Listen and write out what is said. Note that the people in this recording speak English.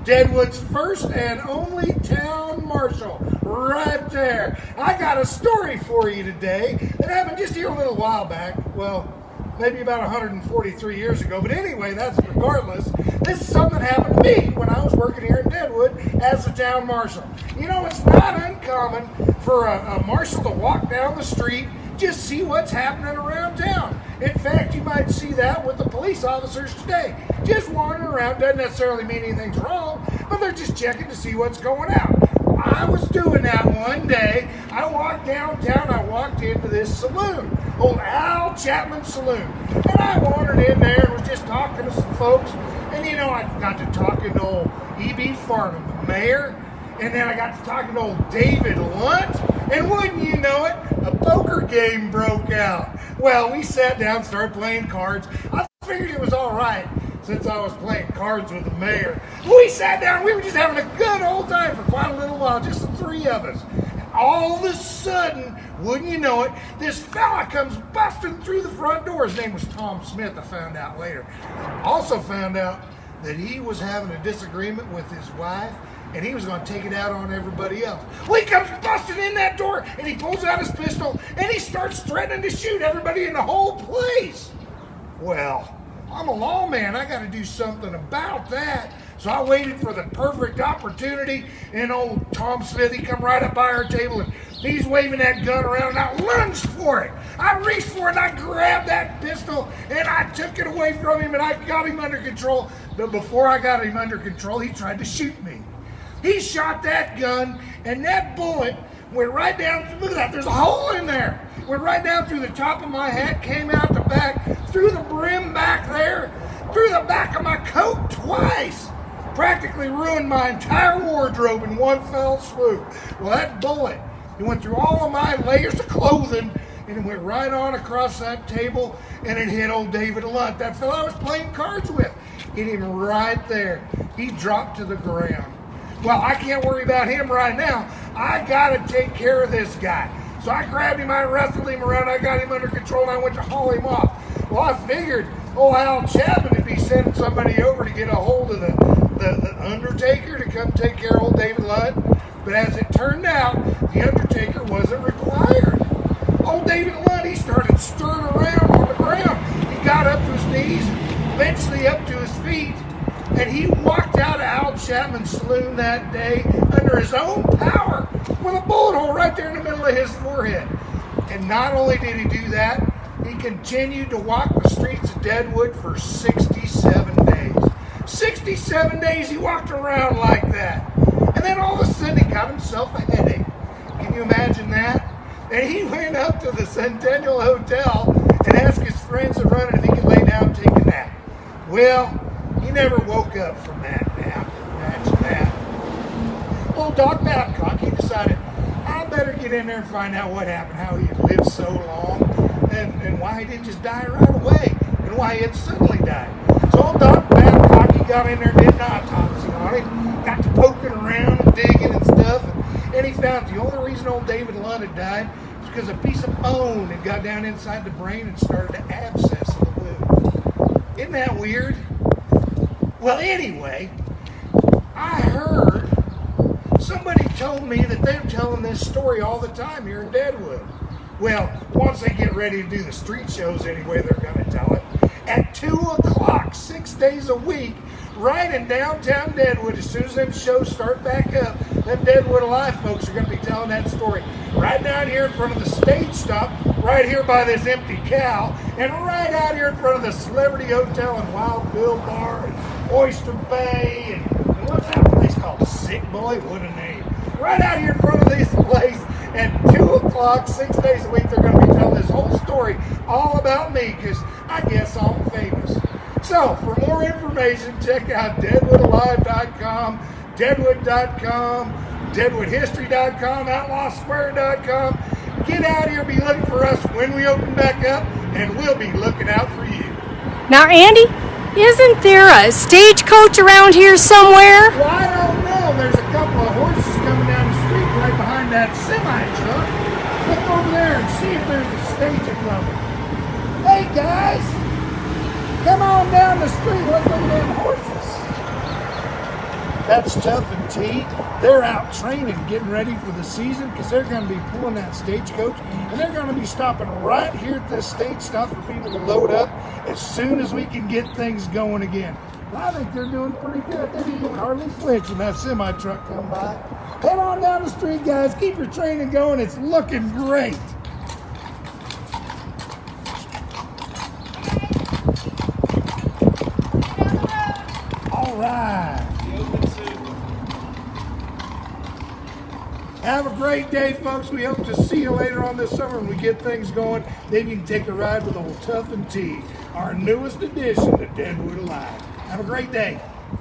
Deadwood's first and only town marshal, right there. I got a story for you today that happened just here a little while back. Well, maybe about 143 years ago. But anyway, that's regardless. This is something that happened to me when I was working here in Deadwood as the town marshal. You know, it's not uncommon for a marshal to walk down the street, just see what's happening around town. In fact, you might see that with the police officers today. Just wandering around, doesn't necessarily mean anything's wrong, but they're just checking to see what's going on. I was doing that one day. I walked downtown, I walked into this saloon, old Al Chapman Saloon. And I wandered in there and was just talking to some folks. And you know, I got to talking to old E.B. Farnham, the mayor. And then I got to talking to old David Lunt. And wouldn't you know it, a poker game broke out. Well, we sat down, started playing cards. I figured it was all right since I was playing cards with the mayor. We sat down, we were just having a good old time for quite a little while, just the three of us. And all of a sudden, wouldn't you know it, this fella comes busting through the front door. His name was Tom Smith, I found out later. Also found out that he was having a disagreement with his wife, and he was going to take it out on everybody else. Well, he comes busting in that door, and he pulls out his pistol, and he starts threatening to shoot everybody in the whole place. Well, I'm a lawman. I got to do something about that. So I waited for the perfect opportunity, and old Tom Smith, he come right up by our table, and he's waving that gun around, and I lunged for it. I reached for it, and I grabbed that pistol, and I took it away from him, and I got him under control. But before I got him under control, he tried to shoot me. He shot that gun, and that bullet went right down, look at that, there's a hole in there. Went right down through the top of my hat, came out the back, through the brim back there, through the back of my coat twice. Practically ruined my entire wardrobe in one fell swoop. Well, that bullet, it went through all of my layers of clothing, and it went right on across that table, and it hit old David Lunt, that fellow I was playing cards with. Hit him right there. He dropped to the ground. Well, I can't worry about him right now. I gotta take care of this guy. So I grabbed him, I wrestled him around, I got him under control, and I went to haul him off. Well, I figured old Al Chapman would be sending somebody over to get a hold of the Undertaker to come take care of old David Lunt. But as it turned out, the Undertaker wasn't required. Old David Lunt, he started stirring around on the ground. He got up to his knees, eventually up to his feet, and he walked out of Al Chapman's saloon that day under his own power with a bullet hole right there in the middle of his forehead. And not only did he do that, he continued to walk the streets of Deadwood for 67 days. 67 days he walked around like that. And then all of a sudden he got himself a headache. Can you imagine that? And he went up to the Centennial Hotel and asked his friends that run it if he could lay down and take a nap. Well, he never woke up from that nap. Imagine that. Old Doc Babcock, he decided, I better get in there and find out what happened, how he had lived so long, and why he didn't just die right away, and why he had suddenly died. So old Doc Babcock, he got in there and did an autopsy on him, got to poking around and digging and stuff, and he found the only reason old David Lunt had died was because a piece of bone had got down inside the brain and started to abscess in the wound. Isn't that weird? Well, anyway, I heard somebody told me that they're telling this story all the time here in Deadwood. Well, once they get ready to do the street shows anyway, they're going to tell it. At 2 o'clock, 6 days a week, right in downtown Deadwood, as soon as them shows start back up, them Deadwood Alive folks are going to be telling that story. Right down here in front of the stage stop, right here by this empty cow, and right out here in front of the Celebrity Hotel and Wild Bill Bar and Oyster Bay, and what's that place called? Sick Boy? What a name. Right out here in front of this place at 2 o'clock, 6 days a week, they're going to be telling this whole story all about me, because I guess I'm famous. So, for more information, check out DeadwoodAlive.com, Deadwood.com, DeadwoodHistory.com, OutlawSquare.com. Get out here, be looking for us when we open back up, and we'll be looking out for you. Now, Andy, isn't there a stagecoach around here somewhere? Well, I don't know. There's a couple of horses coming down the street right behind that semi-truck. Look over there and see if there's a stage coming. Hey, guys! Come on down the street. Let's look at them horses. That's Tough and T. They're out training, getting ready for the season because they're going to be pulling that stagecoach, and they're going to be stopping right here at this stage stop for people to load up as soon as we can get things going again. I think they're doing pretty good. They didn't hardly flinch when that semi truck come by. Head on down the street, guys. Keep your training going. It's looking great. All right. Have a great day, folks. We hope to see you later on this summer when we get things going. Maybe you can take a ride with old Tough and T, our newest addition to Deadwood Alive. Have a great day.